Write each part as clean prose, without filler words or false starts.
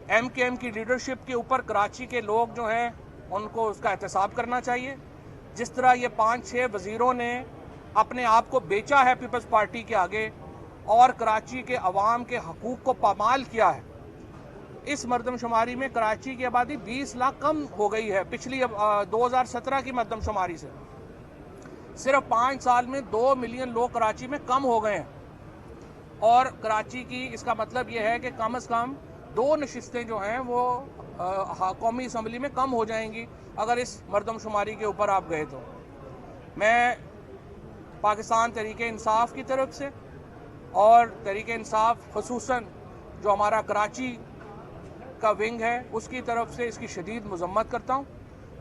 MKM की leadership के ऊपर कराची के लोग जो हैं उनको उसका एहतसाब करना चाहिए। जिस तरह ये 5-6 वज़ीरों ने अपने आप को बेचा है पीपल्स पार्टी के आगे और कराची के अवाम के हकूक़ को पामाल किया है। इस मरदमशुमारी में कराची की आबादी 20 लाख कम हो गई है पिछली 2017 की मरदमशुमारी से। सिर्फ 5 साल में 2 मिलियन लोग कराची में कम हो गए हैं और कराची की इसका मतलब यह है कि कम से कम 2 नशिस्तें जो हैं वो कौमी असम्बली में कम हो जाएंगी अगर इस मरदमशुमारी के ऊपर आप गए तो। मैं पाकिस्तान तहरीक इंसाफ की तरफ से और तहरीक इंसाफ खुसूसन जो हमारा कराची का विंग है उसकी तरफ से इसकी शदीद मजम्मत करता हूँ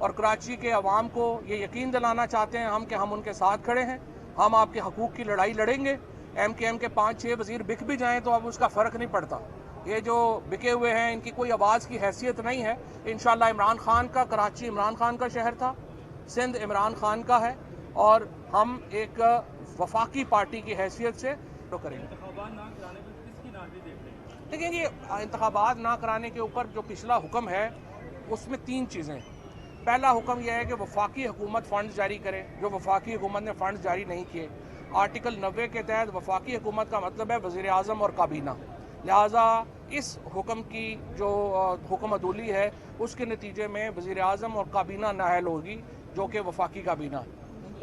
और कराची के अवाम को ये यकीन दिलाना चाहते हैं हम कि हम उनके साथ खड़े हैं। हम आपके हकूक़ की लड़ाई लड़ेंगे। MKM के 5-6 वज़ीर बिक भी जाएँ तो अब उसका फ़र्क नहीं पड़ता। ये जो बिके हुए हैं इनकी कोई आवाज़ की हैसियत नहीं है। इंशाअल्लाह इमरान खान का कराची इमरान खान का शहर था, सिंध इमरान खान का है और हम एक वफाकी पार्टी की हैसियत से तो करेंगे। देखिए ये इंतखाबात ना कराने के ऊपर जो पिछला हुक्म है उसमें 3 चीज़ें। पहला हुक्म यह है कि वफाकी हुकूमत फ़ंड जारी करे, जो वफाकी हुकूमत ने फ़ंड जारी नहीं किए। आर्टिकल 90 के तहत वफाकी हुकूमत का मतलब है वज़ीर आज़म और काबीना। लिहाजा इस हुक्म की जो हुक्म अदूली है उसके नतीजे में वज़ीर आज़म और काबीना नाअहल होगी जो कि वफाकी काबीना।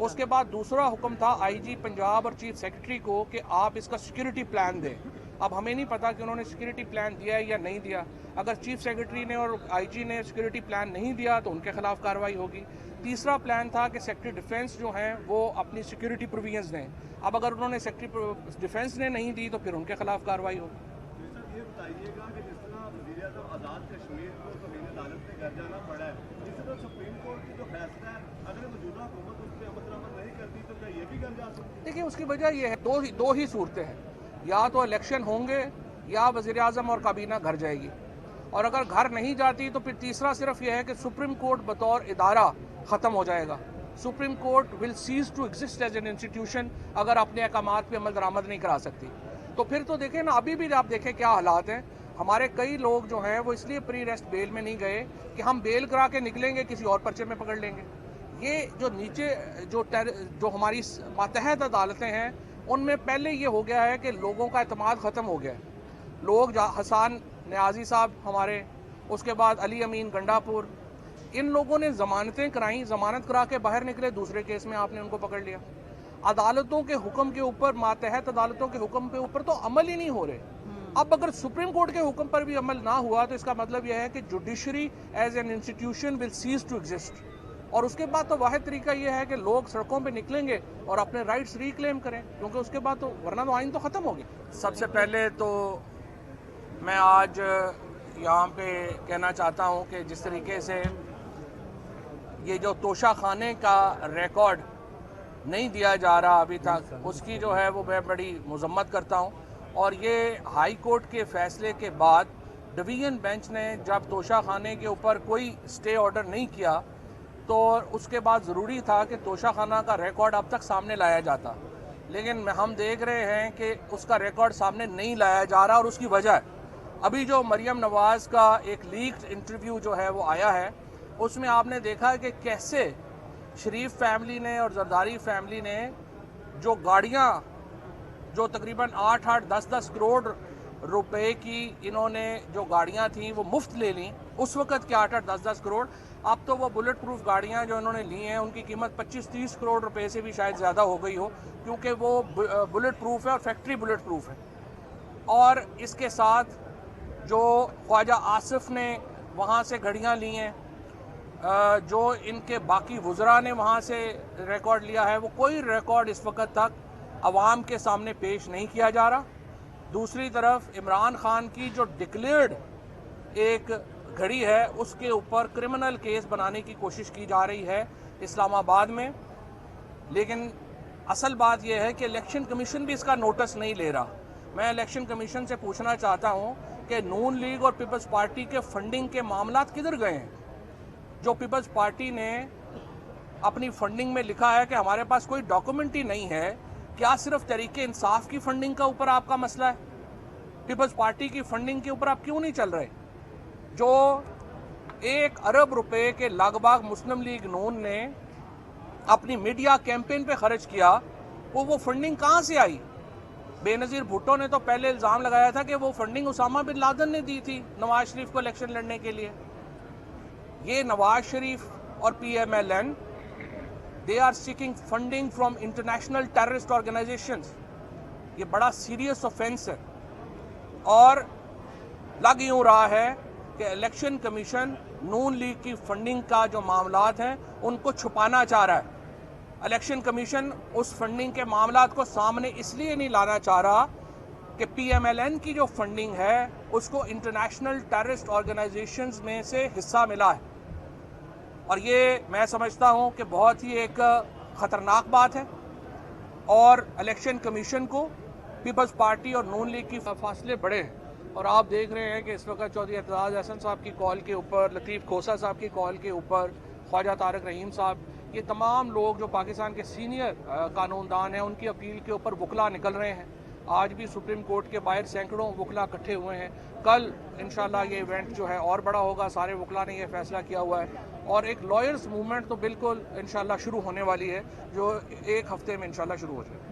उसके बाद दूसरा हुक्म था IG पंजाब और चीफ सेक्रेटरी को कि आप इसका सिक्योरिटी प्लान दें। अब हमें नहीं पता कि उन्होंने सिक्योरिटी प्लान दिया है या नहीं दिया। अगर चीफ सेक्रेटरी ने और IG ने सिक्योरिटी प्लान नहीं दिया तो उनके खिलाफ कार्रवाई होगी। तीसरा प्लान था कि सेक्रेटरी डिफेंस जो हैं वो अपनी सिक्योरिटी प्रोविजंस दें। अब अगर उन्होंने सेक्रेटरी डिफेंस ने नहीं दी तो फिर उनके खिलाफ कार्रवाई होगी। ये बताइएगा कि जिस तरह वज़ीर आज़म आज़ाद कश्मीर को ज़मीन अदालत में घर जाना पड़ा है, इसी तरह सुप्रीम कोर्ट की जो फैसला है अगर मौजूदा हुकूमत उस पर अमल नहीं करती तो क्या ये भी घर जा सकती है? देखिए उसकी वजह यह है दो ही सूरतें हैं, या तो इलेक्शन होंगे या वज़ीर आज़म और काबीना घर जाएगी। और अगर घर नहीं जाती तो फिर तीसरा सिर्फ यह है कि सुप्रीम कोर्ट बतौर इदारा ख़त्म हो जाएगा। Supreme Court will cease to exist as an institution अगर अपने अहकामात पे अमल दरामद नहीं करा सकती। तो फिर तो देखें ना, अभी भी आप देखें क्या हालात हैं। हमारे कई लोग जो हैं वो इसलिए प्री अरेस्ट बेल में नहीं गए कि हम बेल करा के निकलेंगे किसी और पर्चे में पकड़ लेंगे। ये जो नीचे जो हमारी मातहत अदालतें हैं उनमें पहले ये हो गया है कि लोगों का एतमाद ख़त्म हो गया है। लोग हसन न्याजी साहब हमारे, उसके बाद अली अमीन गंडापुर, इन लोगों ने ज़मानतें कराई, ज़मानत करा के बाहर निकले, दूसरे केस में आपने उनको पकड़ लिया। अदालतों के हुक्म के ऊपर, मातहत अदालतों के हुक्म के ऊपर तो अमल ही नहीं हो रहे। अब अगर सुप्रीम कोर्ट के हुक्म पर भी अमल ना हुआ तो इसका मतलब यह है कि judiciary as an institution will cease to exist. और उसके बाद तो वाहिद तरीका यह है कि लोग सड़कों पे निकलेंगे और अपने राइट्स रिक्लेम करें, क्योंकि उसके बाद तो वरना तो आइन तो ख़त्म हो गया। सबसे पहले तो मैं आज यहाँ पे कहना चाहता हूँ कि जिस तरीके से ये जो तोशा खाने का रिकॉर्ड नहीं दिया जा रहा अभी तक, उसकी जो है वो मैं बड़ी मजम्मत करता हूँ। और ये हाई कोर्ट के फैसले के बाद डिवीज़न बेंच ने जब तोशा खाने के ऊपर कोई स्टे ऑर्डर नहीं किया तो उसके बाद ज़रूरी था कि तोशा खाना का रिकॉर्ड अब तक सामने लाया जाता, लेकिन हम देख रहे हैं कि उसका रिकॉर्ड सामने नहीं लाया जा रहा। और उसकी वजह अभी जो मरियम नवाज़ का एक लीक्ड इंटरव्यू जो है वो आया है, उसमें आपने देखा कि कैसे शरीफ फैमिली ने और जरदारी फैमिली ने जो गाड़ियाँ जो तकरीबन 8-8, 10-10 करोड़ रुपए की इन्होंने जो गाड़ियाँ थी वो मुफ्त ले लीं उस वक़्त के 8-8, 10-10 करोड़। अब तो वो बुलेट प्रूफ गाड़ियाँ जो इन्होंने ली हैं उनकी कीमत 25-30 करोड़ रुपए से भी शायद ज़्यादा हो गई हो, क्योंकि वो बुलेट प्रूफ है और फैक्ट्री बुलेट प्रूफ है। और इसके साथ जो ख्वाजा आसिफ ने वहाँ से घड़ियाँ ली हैं, जो इनके बाकी वुज़रा ने वहाँ से रिकॉर्ड लिया है, वो कोई रिकॉर्ड इस वक्त तक अवाम के सामने पेश नहीं किया जा रहा। दूसरी तरफ इमरान खान की जो डिक्लेयर्ड एक घड़ी है उसके ऊपर क्रिमिनल केस बनाने की कोशिश की जा रही है इस्लामाबाद में, लेकिन असल बात यह है कि इलेक्शन कमीशन भी इसका नोटिस नहीं ले रहा। मैं इलेक्शन कमीशन से पूछना चाहता हूं कि नून लीग और पीपल्स पार्टी के फंडिंग के मामलात किधर गए हैं? जो पीपल्स पार्टी ने अपनी फंडिंग में लिखा है कि हमारे पास कोई डॉक्यूमेंट ही नहीं है। क्या सिर्फ तहरीके इंसाफ की फंडिंग का ऊपर आपका मसला है? पीपल्स पार्टी की फंडिंग के ऊपर आप क्यों नहीं चल रहे? जो 1 अरब रुपए के लगभग मुस्लिम लीग नून ने अपनी मीडिया कैंपेन पे खर्च किया, वो फंडिंग कहाँ से आई? बेनज़ीर भुट्टो ने तो पहले इल्ज़ाम लगाया था कि वो फंडिंग उसामा बिन लादेन ने दी थी नवाज शरीफ को इलेक्शन लड़ने के लिए। ये नवाज शरीफ और PMLN they are seeking funding from international terrorist organisations. ये बड़ा सीरियस ऑफेंस है और लग यूं रहा है कि इलेक्शन कमीशन नून लीग की फंडिंग का जो मामलात हैं उनको छुपाना चाह रहा है। इलेक्शन कमीशन उस फंडिंग के मामलात को सामने इसलिए नहीं लाना चाह रहा कि PMLN की जो फंडिंग है उसको इंटरनेशनल टेररिस्ट ऑर्गेनाइजेशंस में से हिस्सा मिला है, और ये मैं समझता हूं कि बहुत ही एक ख़तरनाक बात है। और इलेक्शन कमीशन को पीपल्स पार्टी और नून लीग की फासले बड़े हैं, और आप देख रहे हैं कि इस वक्त चौधरी एतजाज़ अहसन साहब की कॉल के ऊपर, लतीफ़ खोसा साहब की कॉल के ऊपर, ख्वाजा तारक रहीम साहब, ये तमाम लोग जो पाकिस्तान के सीनियर कानूनदान हैं उनकी अपील के ऊपर वकला निकल रहे हैं। आज भी सुप्रीम कोर्ट के बाहर सैकड़ों वकला इकट्ठे हुए हैं। कल इंशाल्लाह ये इवेंट जो है और बड़ा होगा, सारे वकला ने ये फैसला किया हुआ है, और एक लॉयर्स मूवमेंट तो बिल्कुल इंशाल्लाह शुरू होने वाली है जो 1 हफ्ते में इंशाल्लाह शुरू हो जाए।